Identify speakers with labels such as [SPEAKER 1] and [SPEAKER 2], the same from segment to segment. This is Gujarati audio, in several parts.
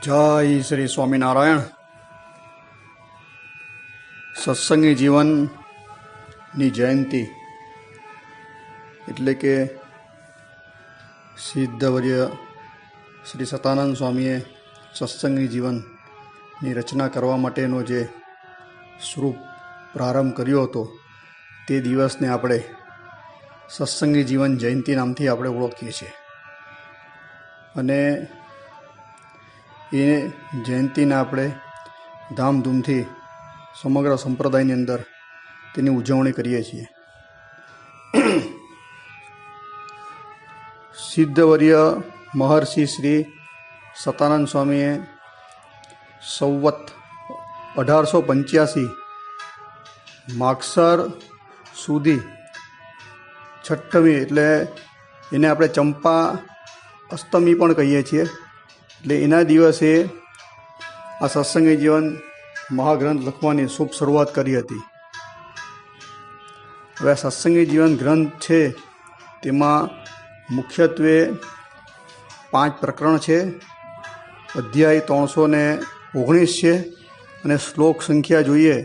[SPEAKER 1] જય શ્રી સ્વામિનારાયણ. સત્સંગી જીવનની જયંતિ એટલે કે સિદ્ધવર્ય શ્રી સતાનંદ સ્વામીએ સત્સંગી જીવનની રચના કરવા માટેનો જે સ્વરૂપ પ્રારંભ કર્યો હતો તે દિવસને આપણે સત્સંગી જીવન જયંતિ નામથી આપણે ઓળખીએ છીએ. અને એ જયંતિને આપણે ધામધૂમથી સમગ્ર સંપ્રદાયની અંદર તેની ઉજવણી કરીએ છીએ. સિદ્ધવર્ય મહર્ષિ શ્રી સતાનંદ સ્વામીએ સંવત 1885 માગસર સુધી છઠ્ઠમી એટલે એને આપણે ચંપા અષ્ટમી પણ કહીએ છીએ. એટલે એના દિવસે આ સત્સંગી જીવન મહાગ્રંથ લખવાની શુભ શરૂઆત કરી હતી. હવે આ સત્સંગી જીવન ગ્રંથ છે તેમાં મુખ્યત્વે 5 પ્રકરણ છે, અધ્યાય 319 છે અને શ્લોક સંખ્યા જોઈએ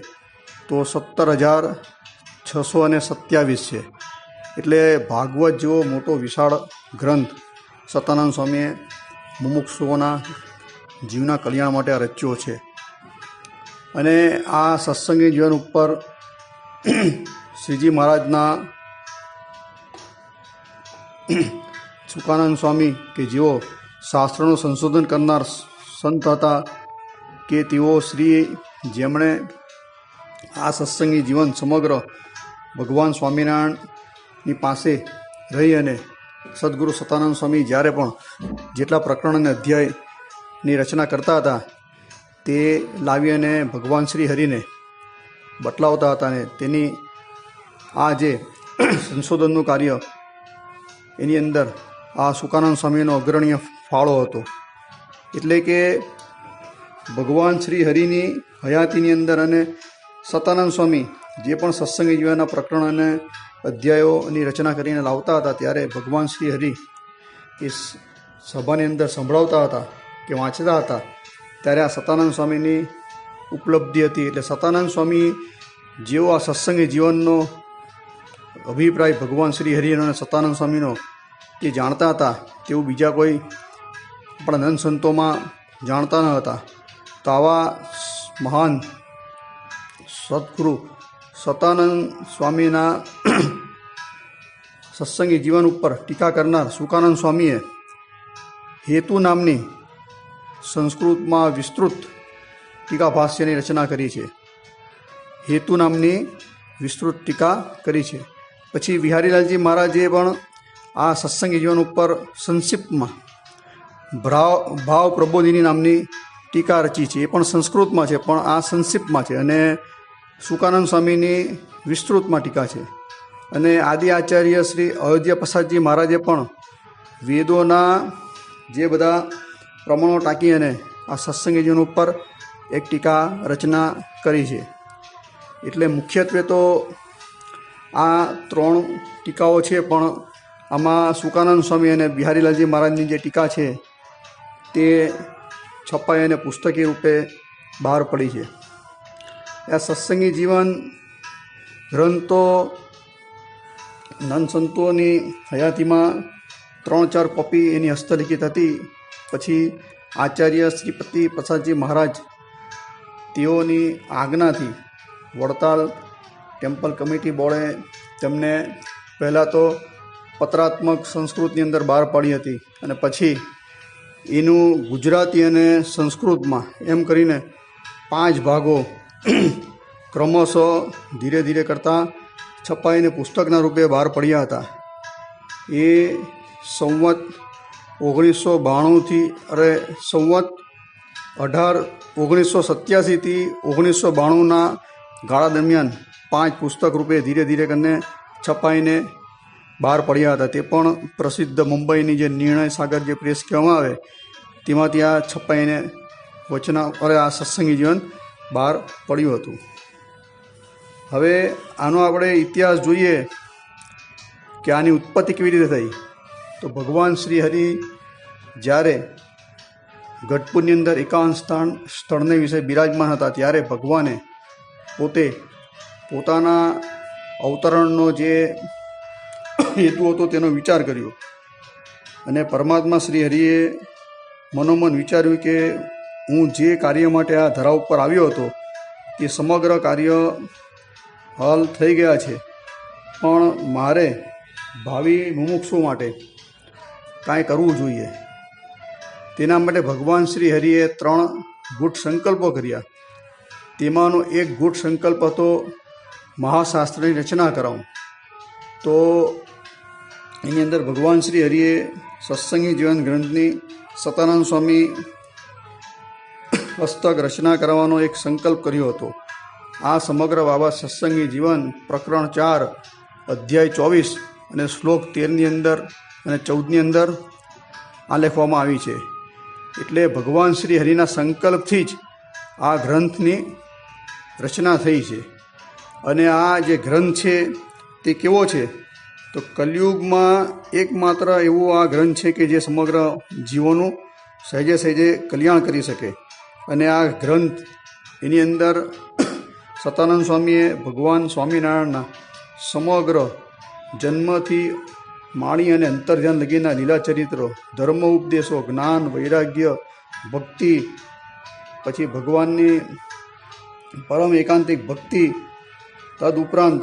[SPEAKER 1] તો 17,627 છે. એટલે ભાગવત જેવો મોટો વિશાળ ગ્રંથ સતાનંદ સ્વામીએ મુમુક્ષુઓના જીવના કલ્યાણ માટે રચ્યો છે. અને આ સત્સંગી જીવન ઉપર શ્રીજી મહારાજના સુકાનંદ સ્વામી કે જેઓ શાસ્ત્રનું સંશોધન કરનાર સંત હતા, કે તેઓ શ્રી જેમણે આ સત્સંગી જીવન સમગ્ર ભગવાન સ્વામિનારાયણની પાસે રહી અને સદગુરુ સતાનંદ સ્વામી જ્યારે પણ જેટલા પ્રકરણ અને અધ્યાયની રચના કરતા હતા તે લાવી અને ભગવાન શ્રી હરિને બતલાવતા હતા. અને તેની આ જે સંશોધનનું કાર્ય એની અંદર આ સુકાનંદ સ્વામીનો અગ્રણીય ફાળો હતો. એટલે કે ભગવાન શ્રી હરિની હયાતીની અંદર અને સતાનંદ સ્વામી જે પણ સત્સંગી જીવનના પ્રકરણ અને અધ્યાયોની રચના કરીને લાવતા હતા ત્યારે ભગવાન શ્રી હરિ એ સભાની અંદર સંભળાવતા હતા કે વાંચતા હતા ત્યારે આ સતાનંદ સ્વામીની ઉપલબ્ધિ હતી. એટલે સતાનંદ સ્વામી જેવો આ સત્સંગી જીવનનો અભિપ્રાય ભગવાન શ્રી હરિ અને સતાનંદ સ્વામીનો તે જાણતા હતા તેવું બીજા કોઈ આપણા નંદ સંતોમાં જાણતા ન હતા. તો આવા મહાન સદગુરુ સતાનંદ સ્વામીના સત્સંગી જીવન ઉપર ટીકા કરનાર સુકાનંદ સ્વામીએ હેતુ નામની સંસ્કૃતમાં વિસ્તૃત ટીકા ભાષ્યની રચના કરી છે. હેતુ નામની વિસ્તૃત ટીકા કરી છે. પછી વિહારીલાલજી મહારાજે પણ આ સત્સંગી જીવન ઉપર સંક્ષિપ્તમાં ભાવ પ્રબોધિની નામની ટીકા રચી છે. એ પણ સંસ્કૃતમાં છે પણ આ સંક્ષિપ્તમાં છે. અને સુકાનંદ સ્વામીની વિસ્તૃતમાં ટીકા છે. અને આદિ આચાર્ય શ્રી અયોધ્યા પ્રસાદજી મહારાજે પણ વેદોના જે બધા પ્રમાણો ટાંકી અને આ સત્સંગી જીવન ઉપર એક ટીકા રચના કરી છે. એટલે મુખ્યત્વે તો આ 3 ટીકાઓ છે, પણ આમાં સુકાનંદ સ્વામી અને બિહારીલાલજી મહારાજની જે ટીકા છે તે છપાઈ અને પુસ્તકી રૂપે બહાર પડી છે. આ સત્સંગી જીવન ગ્રંથો નંદ સંતોની હયાતીમાં 3-4 કોપી એની હસ્તલિખિત હતી. પછી આચાર્ય શ્રીપતિ પ્રસાદજી મહારાજ તેઓની આજ્ઞાથી વડતાલ ટેમ્પલ કમિટી બોર્ડે તેમને પહેલાં તો પત્રાત્મક સંસ્કૃતની અંદર બહાર પાડી હતી અને પછી એનું ગુજરાતી અને સંસ્કૃતમાં એમ કરીને 5 ભાગો ક્રમશઃ ધીરે ધીરે કરતાં છપાઈને પુસ્તકના રૂપે બહાર પડ્યા હતા. એ સંવત 1992થી સંવત 1987થી 1992ના ગાળા દરમિયાન 5 પુસ્તક રૂપે ધીરે ધીરે કરીને છપાઈને બહાર પડ્યા હતા. તે પણ પ્રસિદ્ધ મુંબઈની જે નિર્ણય સાગર જે પ્રેસ કહેવામાં આવે તેમાંથી આ છપાઈને આ સત્સંગી જીવન બહાર પડ્યું હતું. હવે આનો આપણે ઇતિહાસ જોઈએ કે આની ઉત્પત્તિ કેવી રીતે થઈ. તો ભગવાન શ્રી હરિ જ્યારે ગઢપુરની અંદર એકાંત સ્થળને વિશે બિરાજમાન હતા, ત્યારે ભગવાને પોતે પોતાના અવતરણનો જે હેતુ હતો તેનો વિચાર કર્યો અને પરમાત્મા શ્રી હરિએ મનોમન વિચાર્યું કે હું જે કાર્ય માટે આ ધરા ઉપર આવ્યો હતો તે સમગ્ર કાર્ય હાલ થઈ ગયા છે, પણ મારે ભાવિ મુમુક્ષુ માટે કાંઈ કરવું જોઈએ. તેના માટે ભગવાન શ્રી હરિએ 3 ગૂઢ સંકલ્પો કર્યા. તેમાંનો એક ગૂઢ સંકલ્પ હતો મહાશાસ્ત્રની રચના કરાવું. તો એની અંદર ભગવાન શ્રી હરિએ સત્સંગી જીવન ગ્રંથની સતાનંદ સ્વામી હસ્તક રચના કરવાનો એક સંકલ્પ કર્યો હતો. આ સમગ્ર બાબત સત્સંગી જીવન પ્રકરણ 4 અધ્યાય 24 અને શ્લોક 13ની અંદર અને 14ની અંદર આ લખવામાં આવી છે. એટલે ભગવાન શ્રી હરિના સંકલ્પથી જ આ ગ્રંથની રચના થઈ છે. અને આ જે ગ્રંથ છે તે કેવો છે, તો કલિયુગમાં એકમાત્ર એવો આ ગ્રંથ છે કે જે સમગ્ર જીવોનું સહેજે સહેજે કલ્યાણ કરી શકે. અને આ ગ્રંથ એની અંદર સતાનંદ સ્વામીએ ભગવાન સ્વામિનારાયણના સમગ્ર જન્મથી માણી અને અંતર્ધ્યાન લગીના લીલા ચરિત્રો, ધર્મ ઉપદેશો, જ્ઞાન, વૈરાગ્ય, ભક્તિ, પછી ભગવાનની પરમ એકાંતિક ભક્તિ, તદુપરાંત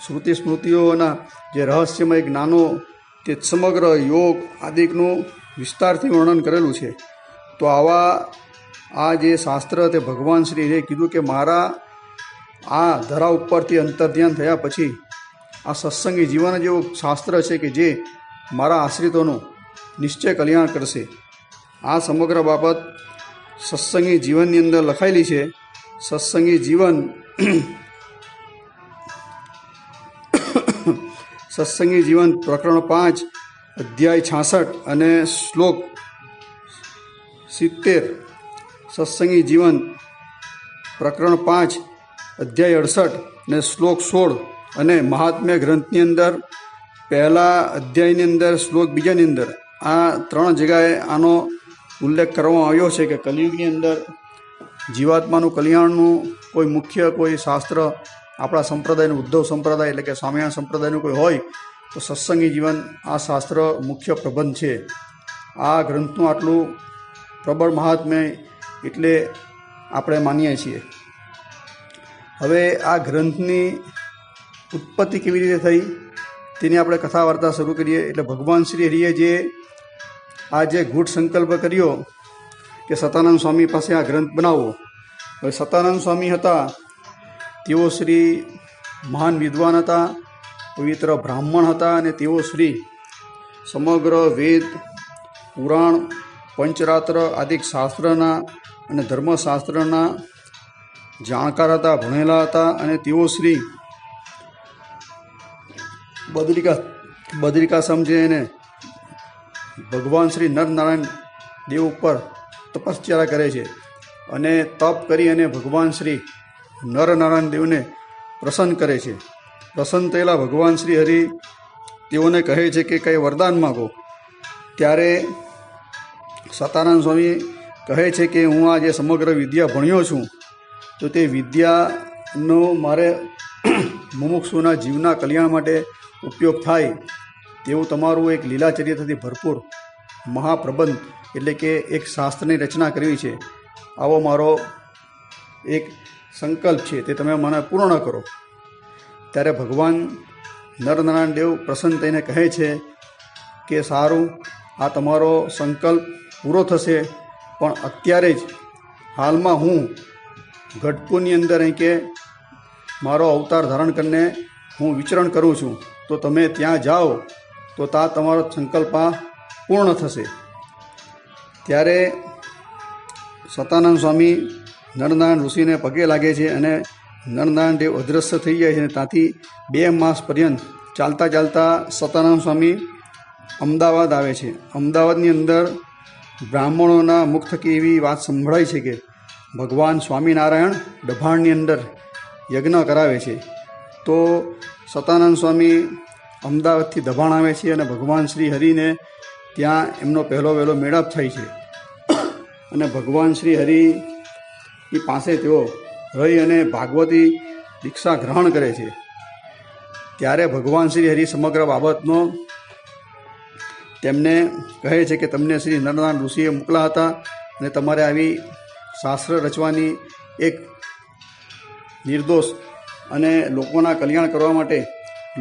[SPEAKER 1] શ્રુતિ સ્મૃતિઓના જે રહસ્યમય જ્ઞાનો, તે સમગ્ર યોગ આદિકનું વિસ્તારથી વર્ણન કરેલું છે. તો આવા આ જે શાસ્ત્ર તે ભગવાન શ્રીએ કીધું કે મારા આ ધરા ઉપરથી અંતર્ધ્યાન થયા પછી આ સત્સંગી જીવન જેવું શાસ્ત્ર છે કે જે મારા આશ્રિતોનું નિશ્ચય કલ્યાણ કરશે. આ સમગ્ર બાબત સત્સંગી જીવનની અંદર લખાયેલી છે. સત્સંગી જીવન સત્સંગી જીવન પ્રકરણ 5 અધ્યાય 66 અને શ્લોક 70, સત્સંગી જીવન પ્રકરણ 5 અધ્યાય 68 અને શ્લોક 16 અને મહાત્મ્ય ગ્રંથની અંદર પહેલા અધ્યાયની અંદર શ્લોક 2ની અંદર આ 3 જગ્યાએ આનો ઉલ્લેખ કરવામાં આવ્યો છે કે કલિયુગની અંદર જીવાત્માનું કલ્યાણનું કોઈ મુખ્ય કોઈ શાસ્ત્ર આપણા સંપ્રદાયનું ઉદ્ધવ સંપ્રદાય એટલે કે સ્વામિનારાયણ સંપ્રદાયનું કોઈ હોય તો સત્સંગી જીવન આ શાસ્ત્ર મુખ્ય પ્રબંધ છે. આ ગ્રંથનું આટલું પ્રબળ મહાત્મ્ય એટલે આપણે માનીએ છીએ. હવે આ ગ્રંથની ઉત્પત્તિ કેવી રીતે થઈ તેની આપણે કથા વાર્તા શરૂ કરીએ. એટલે ભગવાન શ્રી હરિએ જે ગૂઢ સંકલ્પ કર્યો કે સતાનંદ સ્વામી પાસે આ ગ્રંથ બનાવવો. હવે સતાનંદ સ્વામી હતા તેઓ શ્રી મહાન વિદ્વાન હતા, પવિત્ર બ્રાહ્મણ હતા અને તેઓ શ્રી સમગ્ર વેદ, પુરાણ, પંચરાત્ર આદિક શાસ્ત્રના અને ધર્મશાસ્ત્રના જાણકાર હતા, ભણેલા હતા. અને તેઓ શ્રી બદ્રિકાશ્રમ છે એને ભગવાન શ્રી નરનારાયણ દેવ ઉપર તપશ્ચર્યા કરે છે અને તપ કરી અને ભગવાન શ્રી નરનારાયણ દેવને પ્રસન્ન કરે છે. પ્રસન્ન થયેલા ભગવાન શ્રી હરિ તેઓને કહે છે કે કંઈ વરદાન માગો. ત્યારે સતાનંદ સ્વામી કહે છે કે હું આ જે સમગ્ર વિદ્યા ભણ્યો છું તો તે વિદ્યાનો મારે મુમુક્ષુના જીવના કલ્યાણ માટે ઉપયોગ થાય તેવું તમારું એક લીલા ચરિત્રથી ભરપૂર મહાપ્રબંધ એટલે કે એક શાસ્ત્રની રચના કરવી છે. આવો મારો એક સંકલ્પ છે, તે તમે મને પૂર્ણ કરો. ત્યારે ભગવાન નરનારાયણ દેવ પ્રસન્ન થઈને કહે છે કે સારું, આ તમારો સંકલ્પ પૂરો થશે, પણ અત્યારે જ હાલમાં હું ગઢપુરની અંદર અહીં કે મારો અવતાર ધારણ કરીને હું વિચરણ કરું છું, તો તમે ત્યાં જાઓ તો ત્યાં તમારો સંકલ્પ પૂર્ણ થશે. ત્યારે સતાનંદ સ્વામી નરનારાયણ ઋષિને પગે લાગે છે અને નરનારાયણ દેવ અદૃશ્ય થઈ જાય છે. અને ત્યાંથી 2 માસ પર્યંત ચાલતા ચાલતા સતાનંદ સ્વામી અમદાવાદ આવે છે. અમદાવાદની અંદર બ્રાહ્મણોના મુખ થકી એવી વાત સંભળાય છે કે ભગવાન સ્વામિનારાયણ ડભાણની અંદર યજ્ઞ કરાવે છે. તો સતાનંદ સ્વામી અમદાવાદથી દભાણ આવે છે અને ભગવાન શ્રી હરિને ત્યાં એમનો પહેલો વહેલો મેળાપ થાય છે અને ભગવાન શ્રી હરિની પાસે તેઓ રહી અને ભાગવતી દીક્ષા ગ્રહણ કરે છે. ત્યારે ભગવાન શ્રી હરિ સમગ્ર બાબતનો તેમને કહે છે કે તમને શ્રી નરનારાયણ ઋષિએ મોકલા હતા અને તમારે આવી શાસ્ત્ર રચવાની એક નિર્દોષ અને લોકોના કલ્યાણ કરવા માટે,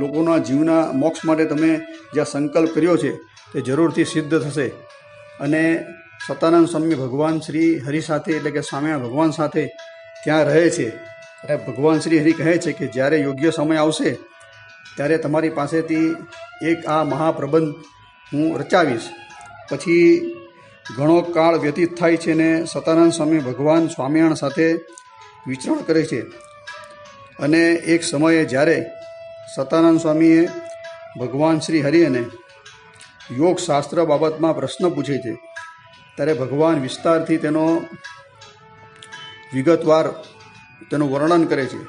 [SPEAKER 1] લોકોના જીવના મોક્ષ માટે તમે જે સંકલ્પ કર્યો છે તે જરૂરથી સિદ્ધ થશે. અને સતાનંદ સ્વામી ભગવાન શ્રી હરિ સાથે એટલે કે સ્વામિનારાયણ ભગવાન સાથે ત્યાં રહે છે. અને ભગવાન શ્રી હરિ કહે છે કે જ્યારે યોગ્ય સમય આવશે ત્યારે તમારી પાસેથી એક આ મહાપ્રબંધ હું રચાવીશ. પછી ઘણો કાળ વ્યતીત થાય છે અને સતાનંદ સ્વામી ભગવાન સ્વામિનારાયણ સાથે વિચરણ કરે છે. અને એક સમયે જ્યારે સતાનંદ સ્વામીએ ભગવાન શ્રી હરિને યોગશાસ્ત્ર બાબતમાં પ્રશ્ન પૂછે છે ત્યારે ભગવાન વિસ્તારથી તેનો વિગતવાર તેનું વર્ણન કરે છે.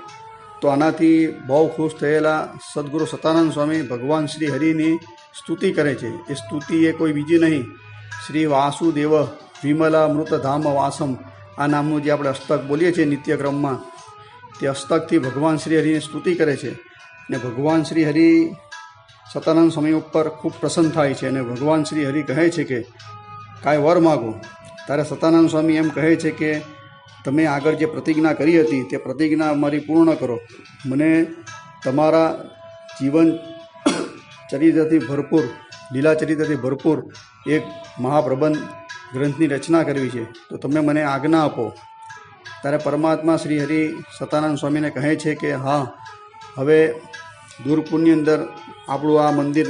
[SPEAKER 1] તો આનાથી બહુ ખુશ થયેલા સદગુરુ સતાનંદ સ્વામી ભગવાન શ્રી હરિની સ્તુતિ કરે છે. એ સ્તુતિ એ કોઈ બીજી નહીં, શ્રી વાસુદેવ વિમલા મૃતધામ વાસમ આ નામનું જે આપણે અષ્ટક બોલીએ છીએ નિત્યક્રમમાં, તે અષ્ટકથી ભગવાન શ્રી હરિની સ્તુતિ કરે છે. અને ભગવાન શ્રી હરિ સતાનંદ સ્વામી ઉપર ખૂબ પ્રસન્ન થાય છે અને ભગવાન શ્રી હરિ કહે છે કે કાંઈ વર માગો. ત્યારે સતાનંદ સ્વામી એમ કહે છે કે તમે આગળ જે પ્રતિજ્ઞા કરી હતી તે પ્રતિજ્ઞા મારી પૂર્ણ કરો. મને તમારા જીવન ચરિત્રથી ભરપૂર, લીલા ચરિત્રથી ભરપૂર એક મહાપ્રબંધ ગ્રંથની રચના કરવી છે, તો તમે મને આજ્ઞા આપો. ત્યારે પરમાત્મા શ્રી હરિ સતાનંદ સ્વામીને કહે છે કે હા, હવે દુર્ગપુરની અંદર આપણું આ મંદિર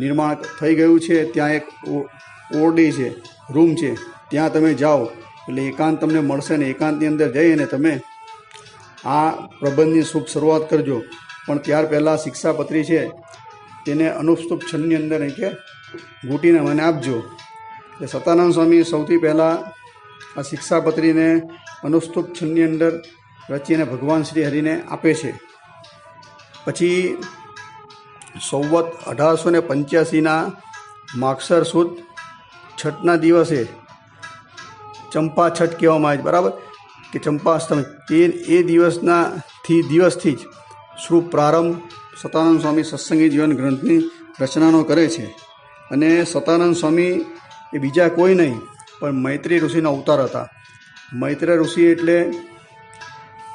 [SPEAKER 1] નિર્માણ થઈ ગયું છે. ત્યાં એક ઓરડી છે, રૂમ છે, ત્યાં તમે જાઓ એટલે એકાંત તમને મળશે ને એકાંતની અંદર જઈને તમે આ પ્રબંધની શુભ શરૂઆત કરજો. પણ ત્યાર પહેલાં શિક્ષાપત્રી છે તેને અનુષ્ટુપ છંદની અંદર કે ઘૂંટીને મને આપજો. એટલે સતાનંદ સ્વામી સૌથી પહેલાં આ શિક્ષાપત્રીને અનુષ્ટુપ છંદની અંદર રચીને ભગવાન શ્રી હરિને આપે છે. પછી સંવત 1885ના માગસર સુદ છઠના દિવસે ચંપા છઠ કહેવામાં આવે છે, બરાબર, કે ચંપાષ્ટમી, એ દિવસથી જ શુભ પ્રારંભ સતાનંદ સ્વામી સત્સંગી જીવન ગ્રંથની રચનાનો કરે છે. અને સતાનંદ સ્વામી એ બીજા કોઈ નહીં પણ મૈત્રી ઋષિનો અવતાર હતા. મૈત્રી ઋષિ એટલે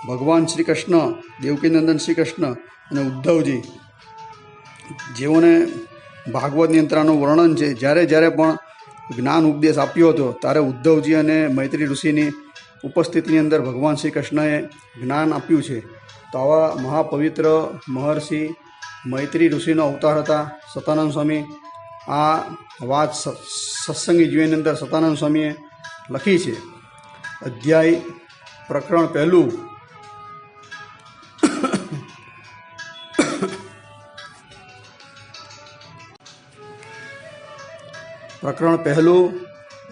[SPEAKER 1] ભગવાન શ્રી કૃષ્ણ, દેવકીનંદન શ્રી કૃષ્ણ અને ઉદ્ધવજી, જેઓને ભાગવતની અંતરાનું વર્ણન છે. જ્યારે પણ જ્ઞાન ઉપદેશ આપ્યો હતો ત્યારે ઉદ્ધવજી અને મૈત્રી ઋષિની ઉપસ્થિતિની અંદર ભગવાન શ્રી કૃષ્ણએ જ્ઞાન આપ્યું છે. તો આવા મહાપવિત્ર મહર્ષિ મૈત્રી ઋષિનો અવતાર હતા સતાનંદ સ્વામી. આ વાત સત્સંગી જીવનની અંદર સતાનંદ સ્વામીએ લખી છે. અધ્યાય પ્રકરણ પહેલું,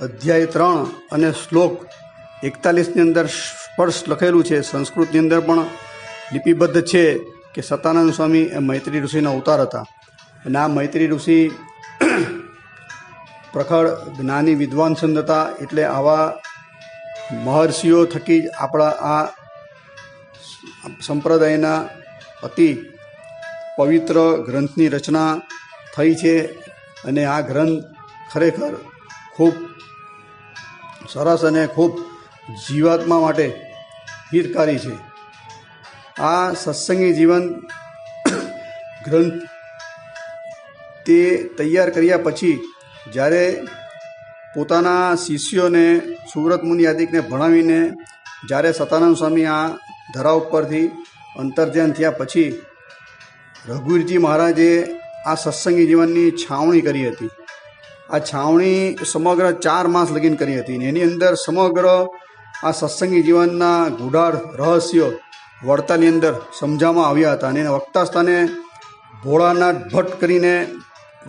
[SPEAKER 1] અધ્યાય 3 અને શ્લોક 41ની અંદર સ્પર્શ લખેલું છે. સંસ્કૃતની અંદર પણ લિપિબદ્ધ છે કે સતાનંદ સ્વામી એ મૈત્રી ઋષિનો અવતાર હતા. અને આ મૈત્રી ઋષિ પ્રખર જ્ઞાની વિદ્વાન સંત હતા. એટલે આવા મહર્ષિઓ થકી જ આપણા આ સંપ્રદાયના અતિ પવિત્ર ગ્રંથની રચના થઈ છે. અને આ ગ્રંથ ખરેખર ખૂબ સરસ અને ખૂબ જીવાત્મા માટે હિતકારી છે. આ સત્સંગી જીવન ગ્રંથ તે તૈયાર કર્યા પછી જ્યારે પોતાના શિષ્યોને સુવ્રત મુનિ આદિકને ભણાવીને જ્યારે સતાનંદ સ્વામી આ ધરા ઉપરથી અંતર્ધ્યાન થયા પછી રઘુવીરજી મહારાજે આ સત્સંગી જીવનની છાવણી કરી હતી. આ છાવણી સમગ્ર 4 માસ લગીન કરી હતી ને એની અંદર સમગ્ર આ સત્સંગી જીવનના ગૂઢાર્થ રહસ્યો વાર્તાની અંદર સમજાવવામાં આવ્યા હતા. અને વક્તા સ્થાને ભોળાનાથ ભટ્ટ કરીને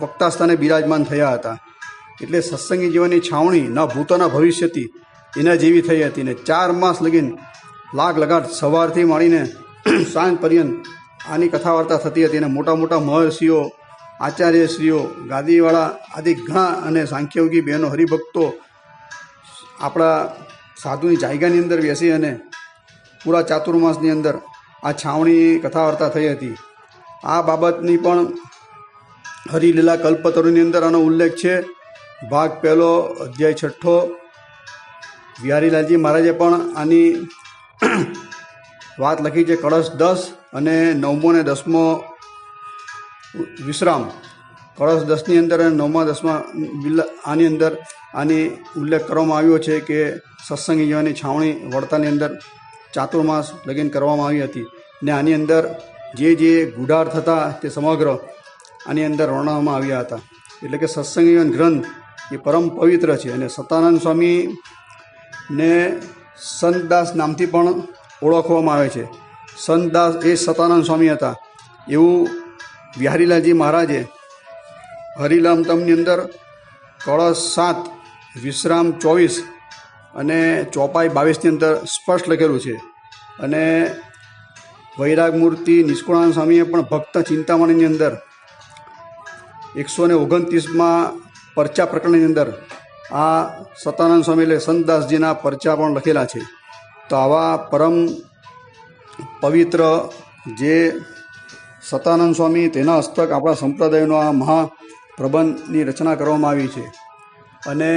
[SPEAKER 1] વક્તા સ્થાને બિરાજમાન થયા હતા. એટલે સત્સંગી જીવનની છાવણી ન ભૂતોના ભવિષ્યથી એના જેવી થઈ હતી. ને 4 માસ લગીન લાગ લગાટ સવારથી માંડીને સાંજ પર્યંત આની કથા વાર્તા થતી હતી. અને મોટા મોટા મહર્ષિઓ આચાર્યશ્રીઓ, ગાદીવાળા આદિ ઘણા અને સાંખ્યયોગી બહેનો હરિભક્તો આપણા સાધુની જાયગાની અંદર બેસી અને પૂરા ચાતુર્માસની અંદર આ છાવણી કથા વાર્તા થઈ હતી. આ બાબતની પણ હરિલીલા કલ્પતરુની અંદર આનો ઉલ્લેખ છે. ભાગ 1 અધ્યાય 6. બિહારીલાલજી મહારાજે પણ આની વાત લખી છે. કળશ 10 અને 9મો અને 10મો વિશ્રામ. કળશ 10ની અંદર અને 9મા 10મા આની અંદર આની ઉલ્લેખ કરવામાં આવ્યો છે કે સત્સંગી જીવનની છાવણી વડતાની અંદર ચાતુર્માસ લગીન કરવામાં આવી હતી. ને આની અંદર જે ગુડાર્થ હતા તે સમગ્ર આની અંદર વર્ણવવામાં આવ્યા હતા. એટલે કે સત્સંગી જીવન ગ્રંથ એ પરમ પવિત્ર છે. અને સતાનંદ સ્વામીને સંતદાસ નામથી પણ ઓળખવામાં આવે છે. સંતદાસ એ સતાનંદ સ્વામી હતા એવું બિહારીલાલજી મહારાજે હરિલમતમની અંદર કળશ 7 વિશ્રામ 24 અને ચોપાઈ 22ની અંદર સ્પષ્ટ લખેલું છે. અને વૈરાગ મૂર્તિ નિષ્કુળાનંદ સ્વામીએ પણ ભક્ત ચિંતામણીની અંદર 129માં પરચા પ્રકરણની અંદર આ સતાનંદ સ્વામી એટલે સંતદાસજીના પરચા પણ લખેલા છે. તો આવા પરમ પવિત્ર જે સતાનંદ સ્વામી તેના હસ્તક આપણા સંપ્રદાયનો આ મહાપ્રબંધની રચના કરવામાં આવી છે. અને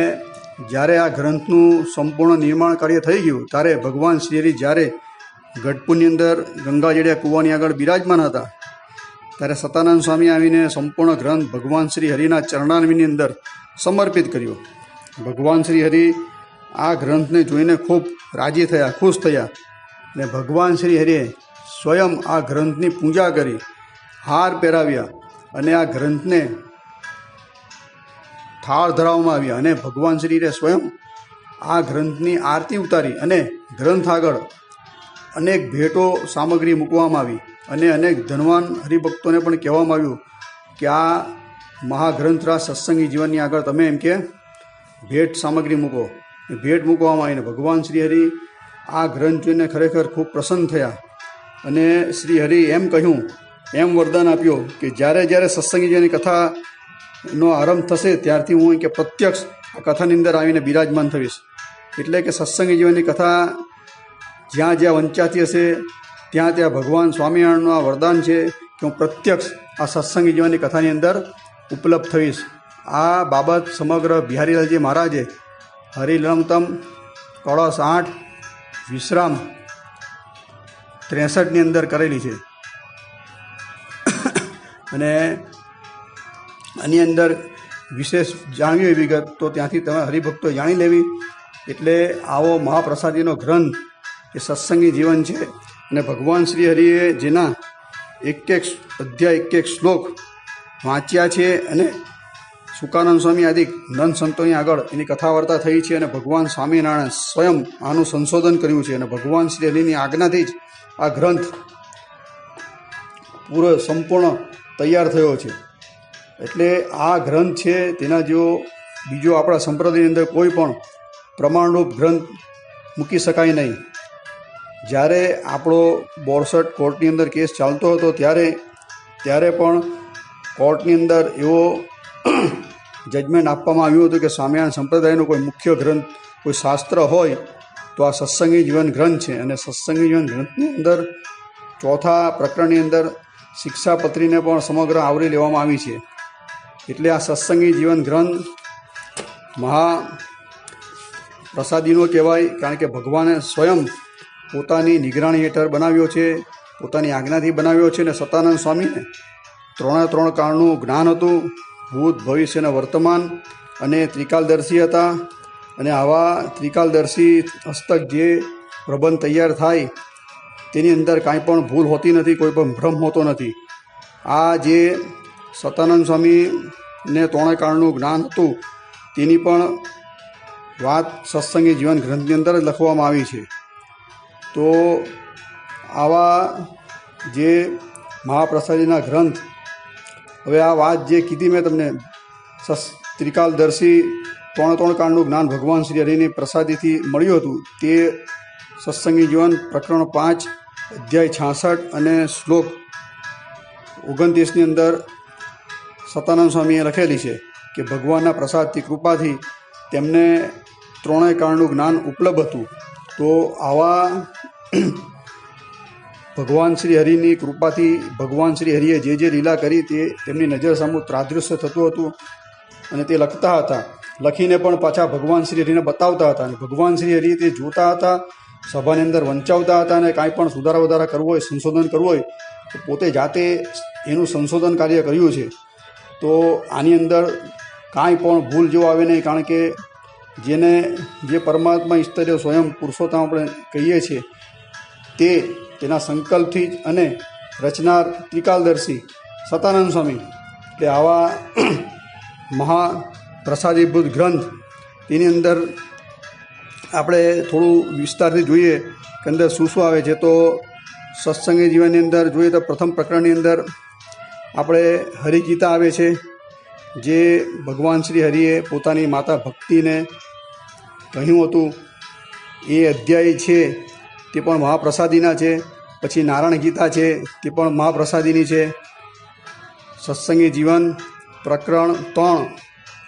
[SPEAKER 1] જ્યારે આ ગ્રંથનું સંપૂર્ણ નિર્માણ કાર્ય થઈ ગયું ત્યારે ભગવાન શ્રીહરિ જ્યારે ગઢપુરની અંદર ગંગાજળિયા કૂવાની આગળ બિરાજમાન હતા ત્યારે સતાનંદ સ્વામી આવીને સંપૂર્ણ ગ્રંથ ભગવાન શ્રી હરિના ચરણારવિંદની અંદર સમર્પિત કર્યો. ભગવાન શ્રી હરિ આ ગ્રંથને જોઈને ખૂબ રાજી થયા, ખુશ થયા. અને ભગવાન શ્રી હરિએ સ્વયં આ ગ્રંથની પૂજા કરી, હાર પહેરાવ્યા અને આ ગ્રંથને થાળ ધરાવવામાં આવ્યા. અને ભગવાન શ્રી હરિએ સ્વયં આ ગ્રંથની આરતી ઉતારી અને ગ્રંથ આગળ અનેક ભેટો સામગ્રી મૂકવામાં આવી. અને અનેક ધનવાન હરિભક્તોને પણ કહેવામાં આવ્યું કે આ મહાગ્રંથરાજ સત્સંગી જીવનની આગળ તમે એમ કે ભેટ સામગ્રી મૂકો. ભેટ મૂકવામાં આવીને ભગવાન શ્રી હરિ આ ગ્રંથ જોઈને ખરેખર ખૂબ પ્રસન્ન થયા. અને શ્રી હરિ એમ કહ્યું, એમ વરદાન આપ્યો કે જ્યારે સત્સંગી જીવનની કથાનો આરંભ થશે ત્યારથી હું કે પ્રત્યક્ષ આ કથાની અંદર આવીને બિરાજમાન થઈશ. એટલે કે સત્સંગી જીવનની કથા જ્યાં વંચાતી હશે ત્યાં ભગવાન સ્વામિનારાયણનું આ વરદાન છે કે હું પ્રત્યક્ષ આ સત્સંગી જીવનની કથાની અંદર ઉપલબ્ધ થઈશ. આ બાબત સમગ્ર બિહારીલાલજી મહારાજે હરિલમતમ કળશ 8 વિશ્રામ 63ની અંદર કરેલી છે. અને આની અંદર વિશેષ જાણવી હોય વિગત તો ત્યાંથી તમે હરિભક્તો જાણી લેવી. એટલે આવો મહાપ્રસાદીનો ગ્રંથ એ સત્સંગી જીવન છે. અને ભગવાન શ્રી હરિએ જેના એક અધ્યાય એક શ્લોક વાંચ્યા છે અને સુકાનંદ સ્વામી આદિ નંદ સંતોની આગળ એની કથા વાર્તા થઈ છે. અને ભગવાન સ્વામિનારાયણ સ્વયં આનું સંશોધન કર્યું છે. અને ભગવાન શ્રી હરિની આજ્ઞાથી જ આ ગ્રંથ પૂરો સંપૂર્ણ તૈયાર થયો છે. એટલે આ ગ્રંથ છે તેના જેવો બીજો આપણા સંપ્રદાયની અંદર કોઈ પણ પ્રમાણરૂપ ગ્રંથ મૂકી શકાય નહીં. જ્યારે આપણો 62 કોર્ટની અંદર કેસ ચાલતો હતો ત્યારે પણ કોર્ટની અંદર એવો જજમેન્ટ આપવામાં આવ્યું હતું કે સ્વામિનારાયણ સંપ્રદાયનો કોઈ મુખ્ય ગ્રંથ, કોઈ શાસ્ત્ર હોય તો આ સત્સંગી જીવન ગ્રંથ છે. અને સત્સંગી જીવન ગ્રંથની અંદર 4થા પ્રકરણની અંદર શિક્ષાપત્રીને પણ સમગ્ર આવરી લેવામાં આવી છે. એટલે આ સત્સંગી જીવન ગ્રંથ મહાપ્રસાદીનો કહેવાય. કારણ કે ભગવાને સ્વયં પોતાની નિગરાણી હેઠળ બનાવ્યો છે, પોતાની આજ્ઞાથી બનાવ્યો છે. અને સતાનંદ સ્વામીને 3 કાળનું જ્ઞાન હતું, ભૂત, ભવિષ્ય અને વર્તમાન, અને ત્રિકાલદર્શી હતા. અને આવા ત્રિકાલદર્શી હસ્તક જે પ્રબંધ તૈયાર થાય તેની અંદર કાંઈ પણ ભૂલ હોતી નથી, કોઈ પણ ભ્રમ હોતો નથી. આ જે સતાનંદ સ્વામીને 3 કાળનું જ્ઞાન હતું તેની પણ વાત સત્સંગી જીવન ગ્રંથની અંદર જ લખવામાં આવી છે. તો આવા જે મહાપ્રસાદીના ગ્રંથ, હવે આ વાત જે કીધી મેં તમને ત્રિકાલદર્શી 3 કાળનું જ્ઞાન ભગવાન શ્રી હરિની પ્રસાદીથી મળ્યું હતું તે સત્સંગી જીવન પ્રકરણ 5 અધ્યાય 66 અને શ્લોક 29ની અંદર સતાનંદ સ્વામીએ લખેલી છે કે ભગવાનના પ્રસાદથી કૃપાથી તેમને ત્રણેય કાળનું જ્ઞાન ઉપલબ્ધ હતું. તો આવા ભગવાન શ્રી હરિની કૃપાથી ભગવાન શ્રી હરિએ જે લીલા કરી તે તેમની નજર સામું ત્રાદૃશ્ય થતું હતું અને તે લખતા હતા. લખીને પણ પાછા ભગવાન શ્રી હરિને બતાવતા હતા અને ભગવાન શ્રી હરિ તે જોતા હતા, સભાની અંદર વંચાવતા હતા અને કાંઈ પણ સુધારા વધારા કરવો હોય, સંશોધન કરવું હોય તો પોતે જાતે એનું સંશોધન કાર્ય કર્યું છે. તો આની અંદર કાંઈ પણ ભૂલ જેવું આવે નહીં, કારણ કે જે પરમાત્મા ઈષ્ટદેવ સ્વયં પુરુષોત્તમ આપણે કહીએ છીએ તેના સંકલ્પથી જ અને રચનાર ત્રિકાલદર્શી સતાનંદ સ્વામી એટલે આવા મહાપ્રસાદીભૂત ગ્રંથ તેની અંદર આપણે થોડું વિસ્તારથી જોઈએ કે અંદર શું શું આવે છે. તો સત્સંગી જીવનની અંદર જોઈએ તો પ્રથમ પ્રકરણની અંદર આપણે હરિગીતા આવે છે, જે ભગવાન શ્રી હરિએ પોતાની માતા ભક્તિને કહ્યું હતું. એ અધ્યાય છે તે પણ મહાપ્રસાદીના છે. પછી નારાયણ ગીતા છે તે પણ મહાપ્રસાદીની છે. સત્સંગી જીવન પ્રકરણ 3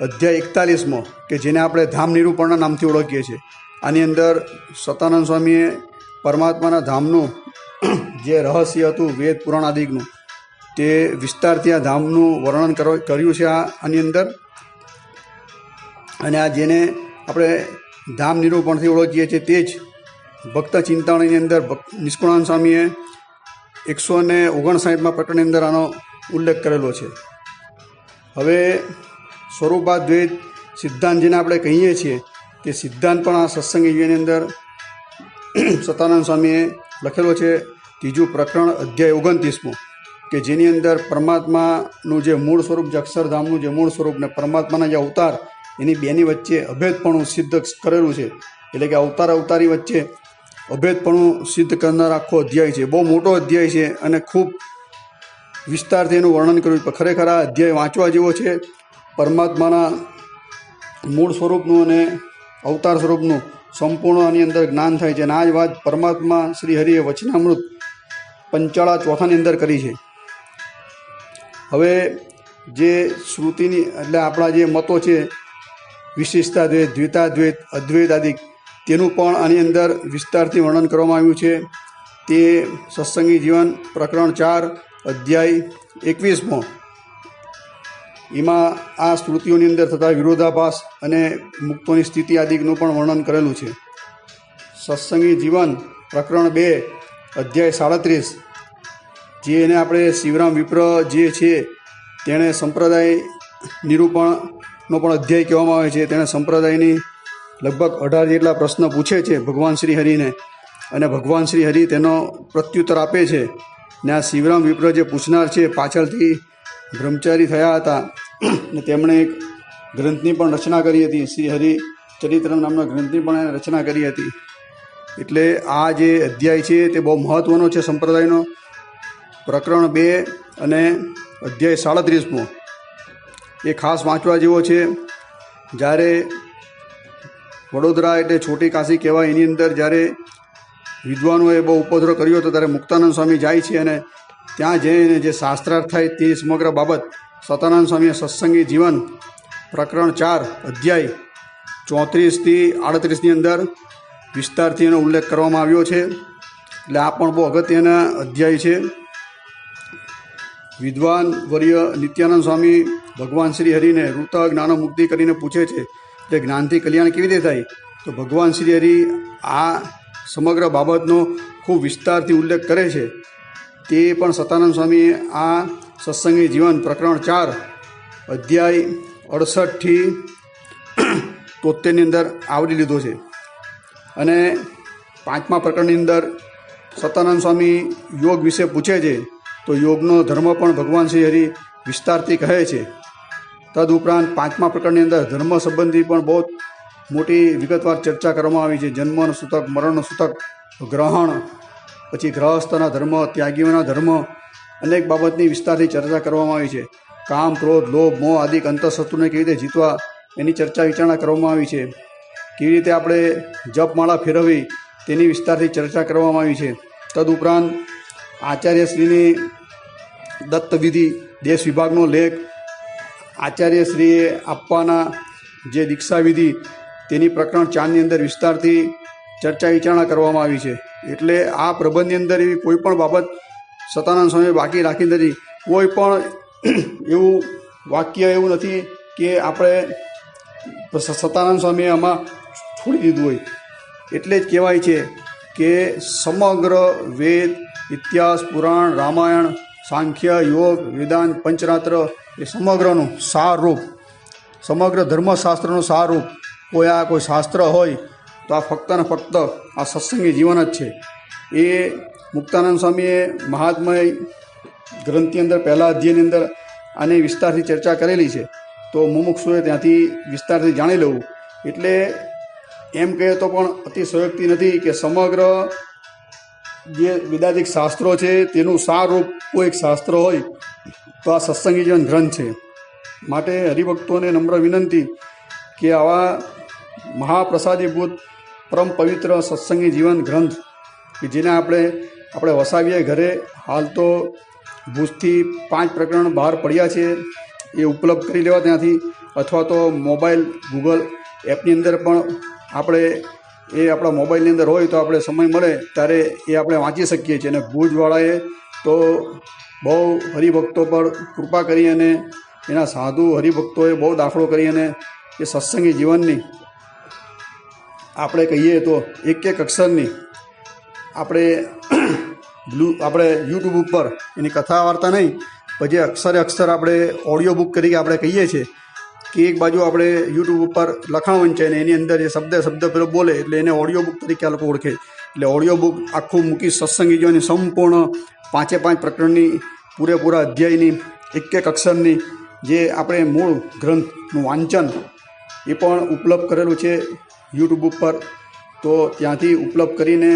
[SPEAKER 1] અધ્યાય 41 કે જેને આપણે ધામ નિરૂપણના નામથી ઓળખીએ છીએ. આની અંદર સતાનંદ સ્વામીએ પરમાત્માના ધામનું જે રહસ્ય હતું વેદ પુરાણ આદિકનું તે વિસ્તારથી આ ધામનું વર્ણન કર્યું છે આની અંદર. અને આ જેને આપણે ધામ નિરૂપણથી ઓળખીએ છીએ તે જ ભક્ત ચિંતામણીની અંદર નિષ્કુળાનંદ સ્વામીએ 159માં પ્રકરણની અંદર આનો ઉલ્લેખ કરેલો છે. હવે સ્વરૂપાદ્વૈત સિદ્ધાંત જેને આપણે કહીએ છીએ તે સિદ્ધાંત પણ આ સત્સંગી જીવનની અંદર સતાનંદ સ્વામીએ લખેલો છે. 3 પ્રકરણ અધ્યાય 29 કે જેની અંદર પરમાત્માનું જે મૂળ સ્વરૂપ, જે અક્ષરધામનું જે મૂળ સ્વરૂપ ને પરમાત્માના જે અવતાર એની બેની વચ્ચે અભેદપણું સિદ્ધ કરેલું છે. એટલે કે અવતારી વચ્ચે અભેદપણું સિદ્ધ કરનાર આખો અધ્યાય છે. બહુ મોટો અધ્યાય છે અને ખૂબ વિસ્તારથી એનું વર્ણન કર્યું છે. ખરેખર આ અધ્યાય વાંચવા જેવો છે. પરમાત્માના મૂળ સ્વરૂપનું અને અવતાર સ્વરૂપનું સંપૂર્ણ આની અંદર જ્ઞાન થાય છે. અને આ જ વાત પરમાત્મા શ્રી હરિએ વચનામૃત પંચાળા ચોથાની અંદર કરી છે. હવે જે શ્રુતિની એટલે આપણા જે મતો છે વિશિષ્ટાદ્વૈત, દ્વૈતાદ્વૈત, અદ્વૈત આદિ તેનું પણ આની અંદર વિસ્તારથી વર્ણન કરવામાં આવ્યું છે. તે સત્સંગી જીવન પ્રકરણ 4 અધ્યાય 21 એમાં આ સ્મૃતિઓની અંદર થતા વિરોધાભાસ અને મુક્તોની સ્થિતિ આદિનું પણ વર્ણન કરેલું છે. સત્સંગી જીવન પ્રકરણ 2 અધ્યાય 37 જેને આપણે શિવરામ વિપ્ર જે છે તેણે સંપ્રદાય નિરૂપણનો પણ અધ્યાય કહેવામાં આવે છે. તેણે સંપ્રદાયની લગભગ 18 જેટલા પ્રશ્ન પૂછે છે ભગવાન શ્રી હરિને અને ભગવાન શ્રી હરિ તેનો પ્રત્યુત્તર આપે છે. ને આ શિવરામ વિપ્ર જે પૂછનાર છે પાછળથી બ્રહ્મચારી થયા હતા ને તેમણે એક ગ્રંથની પણ રચના કરી હતી. શ્રી હરિ ચરિત્ર નામના ગ્રંથની પણ એને રચના કરી હતી. એટલે આ જે અધ્યાય છે તે બહુ મહત્ત્વનો છે સંપ્રદાયનો. પ્રકરણ 2 અને અધ્યાય 37 એ ખાસ વાંચવા જેવો છે. જ્યારે વડોદરા એટલે છોટી કાશી કહેવાય એની અંદર જ્યારે વિદ્વાનોએ બહુ ઉપદ્રવ કર્યો હતો ત્યારે મુક્તાનંદ સ્વામી જાય છે અને ત્યાં જઈને જે શાસ્ત્રાર્થ થાય તે સમગ્ર બાબત સતાનંદ સ્વામીએ સત્સંગી જીવન પ્રકરણ 4 અધ્યાય 34થી 38ની અંદર વિસ્તારથી એનો ઉલ્લેખ કરવામાં આવ્યો છે. એટલે આ પણ બહુ અગત્યના અધ્યાય છે. વિદ્વાન વર્ય નિત્યાનંદ સ્વામી ભગવાન શ્રી હરિને ઋત જ્ઞાન મુક્તિ કરીને પૂછે છે કે જ્ઞાનથી કલ્યાણ કેવી રીતે થાય? તો ભગવાન શ્રી હરિ આ સમગ્ર બાબતનો ખૂબ વિસ્તારથી ઉલ્લેખ કરે છે. તે પણ સતાનંદ સ્વામીએ આ સત્સંગી જીવન પ્રકરણ 4 અધ્યાય 68થી 73ની અંદર આવરી લીધો છે. અને 5મા પ્રકરણની અંદર સતાનંદ સ્વામી યોગ વિશે પૂછે છે. તો યોગનો ધર્મ પણ ભગવાન શ્રી હરિ વિસ્તારથી કહે છે. તદુપરાંત 5મા પ્રકરણની અંદર ધર્મ સંબંધી પણ બહુ મોટી વિગતવાર ચર્ચા કરવામાં આવી છે. જન્મનો સૂતક, મરણનો સૂતક, ગ્રહણ, પછી ગ્રહસ્થના ધર્મ, ત્યાગીઓના ધર્મ, અનેક બાબતની વિસ્તારથી ચર્ચા કરવામાં આવી છે. કામ, ક્રોધ, લોભ, મોહ આદિ અંતઃશત્રુને કેવી રીતે જીતવા એની ચર્ચા વિચારણા કરવામાં આવી છે. કેવી રીતે આપણે જપમાળા ફેરવવી તેની વિસ્તારથી ચર્ચા કરવામાં આવી છે. તદુપરાંત આચાર્યશ્રીની દત્તવિધિ દેશ વિભાગનો લેખ આચાર્યશ્રીએ આપવાના જે દીક્ષાવિધિ તેની પ્રકરણ 4ની અંદર વિસ્તારથી ચર્ચા વિચારણા કરવામાં આવી છે. એટલે આ પ્રબંધની અંદર એવી કોઈ પણ બાબત સતાનંદ સ્વામીએ બાકી રાખી નથી. કોઈ પણ એવું વાક્ય એવું નથી કે આપણે સતાનંદ સ્વામીએ આમાં છોડી દીધું હોય. એટલે જ કહેવાય છે કે સમગ્ર વેદ, ઇતિહાસ, પુરાણ, રામાયણ, સાંખ્ય, યોગ, વેદાંત, પંચરાત્ર એ સમગ્રનું સારરૂપ, સમગ્ર ધર્મશાસ્ત્રનું સારરૂપ કોઈ શાસ્ત્ર હોય તો આ ફક્ત ને ફક્ત આ સત્સંગી જીવન જ છે. એ મુક્તાનંદ સ્વામીએ મહાત્મય ગ્રંથની અંદર પહેલા અધ્યાયની અંદર આની વિસ્તારથી ચર્ચા કરેલી છે. તો મુમુક્ષુએ ત્યાંથી વિસ્તારથી જાણી લેવું. એટલે એમ કહે તો પણ અતિશયોક્તિ નથી કે સમગ્ર જે વેદાંતિક શાસ્ત્રો છે તેનું સારરૂપ કોઈ એક શાસ્ત્ર હોય તો આ સત્સંગી જીવન ગ્રંથ છે. માટે હરિભક્તોને નમ્ર વિનંતી કે આવા મહાપ્રસાદીભૂત પરમ પવિત્ર સત્સંગી જીવન ગ્રંથ કે જેને આપણે વસાવીએ ઘરે. હાલ તો ભુજથી 5 પ્રકરણ બહાર પડ્યા છે, એ ઉપલબ્ધ કરી લેવા ત્યાંથી, અથવા તો મોબાઈલ ગૂગલ એપની અંદર પણ આપણા મોબાઈલની અંદર હોય તો આપણે સમય મળે ત્યારે એ આપણે વાંચી શકીએ છીએ. અને ભુજવાળાએ તો બહુ હરિભક્તો પર કૃપા કરી અને એના સાધુ હરિભક્તોએ બહુ દાખલો કરી અને એ સત્સંગી જીવનની આપણે કહીએ તો એક અક્ષરની આપણે યુટ્યુબ ઉપર એની કથા વાર્તા નહીં પણ જે અક્ષરે અક્ષર આપણે ઓડિયો બુક તરીકે આપણે કહીએ છીએ કે એક બાજુ આપણે યુટ્યુબ ઉપર લખાણ વંચાય ને એની અંદર જે શબ્દ પેલો બોલે એટલે એને ઓડિયો બુક તરીકે આ લોકો ઓળખે. એટલે ઓડિયો બુક આખું મૂકી સત્સંગી જીવનની સંપૂર્ણ 5 પ્રકરણની પૂરેપૂરા અધ્યાયની એક અક્ષરની જે આપણે મૂળ ગ્રંથનું વાંચન એ પણ ઉપલબ્ધ કરેલું છે યુટ્યુબ ઉપર. તો ત્યાંથી ઉપલબ્ધ કરીને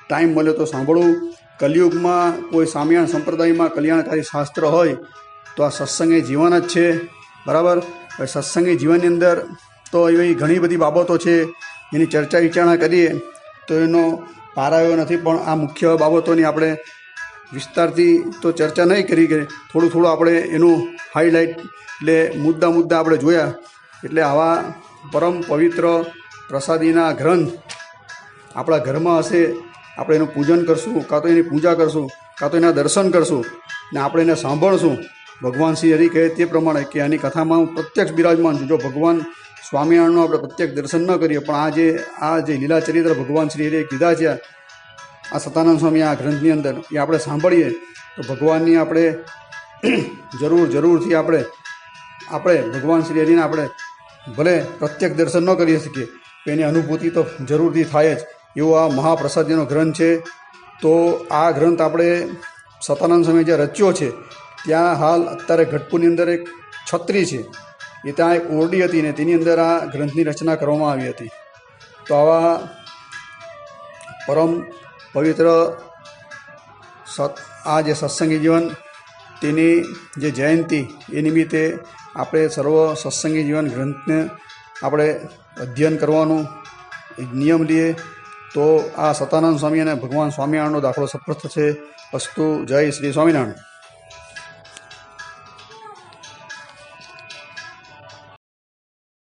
[SPEAKER 1] ટાઈમ મળ્યો તો સાંભળવું. કલિયુગમાં કોઈ સ્વામિનારાયણ સંપ્રદાયમાં કલ્યાણકારી શાસ્ત્ર હોય તો આ સત્સંગી જીવન જ છે. બરાબર. સત્સંગી જીવનની અંદર તો એવી ઘણી બધી બાબતો છે એની ચર્ચા વિચારણા કરીએ તો એનો પાર આવ્યો નથી. પણ આ મુખ્ય બાબતોની આપણે વિસ્તારથી તો ચર્ચા નહીં કરી કે થોડું આપણે એનું હાઇલાઇટ એટલે મુદ્દા આપણે જોયા. એટલે આવા પરમ પવિત્ર પ્રસાદીના ગ્રંથ આપણા ઘરમાં હશે, આપણે એનું પૂજન કરશું, કાં તો એની પૂજા કરશું, કાં તો એના દર્શન કરશું ને આપણે એને સાંભળશું. ભગવાન શ્રી હરિ કહે તે પ્રમાણે કે આની કથામાં હું પ્રત્યક્ષ બિરાજમાન છું. જો ભગવાન સ્વામિનારાયણનું આપણે પ્રત્યક્ષ દર્શન ન કરીએ પણ આ જે લીલા ચરિત્ર ભગવાન શ્રી હરિએ કીધા છે આ સતાનંદ સ્વામી આ ગ્રંથની અંદર એ આપણે સાંભળીએ તો ભગવાનની આપણે જરૂરથી આપણે ભગવાન શ્રી હરિને આપણે ભલે પ્રત્યક્ષ દર્શન ન કરી શકીએ તો એની અનુભૂતિ તો જરૂરથી થાય જ. એવો આ મહાપ્રસાદીનો ગ્રંથ છે. તો આ ગ્રંથ આપણે સતાનંદ સ્વામી જે રચ્યો છે ત્યાં હાલ અત્યારે ગઢપુરની અંદર એક છત્રી છે, એ ત્યાં એક ઓરડી હતી ને તેની અંદર આ ગ્રંથની રચના કરવામાં આવી હતી. તો આવા પરમ પવિત્ર આ જે સત્સંગી જીવન તેની જે જયંતિ એ નિમિત્તે આપણે સર્વ સત્સંગી જીવન ગ્રંથને આપણે અધ્યયન કરવાનું એક નિયમ લઈએ તો આ સતાનંદ સ્વામી અને ભગવાન સ્વામિનારાયણનો દાખલો સફળ થશે. અસ્તુ. જય શ્રી સ્વામિનારાયણ.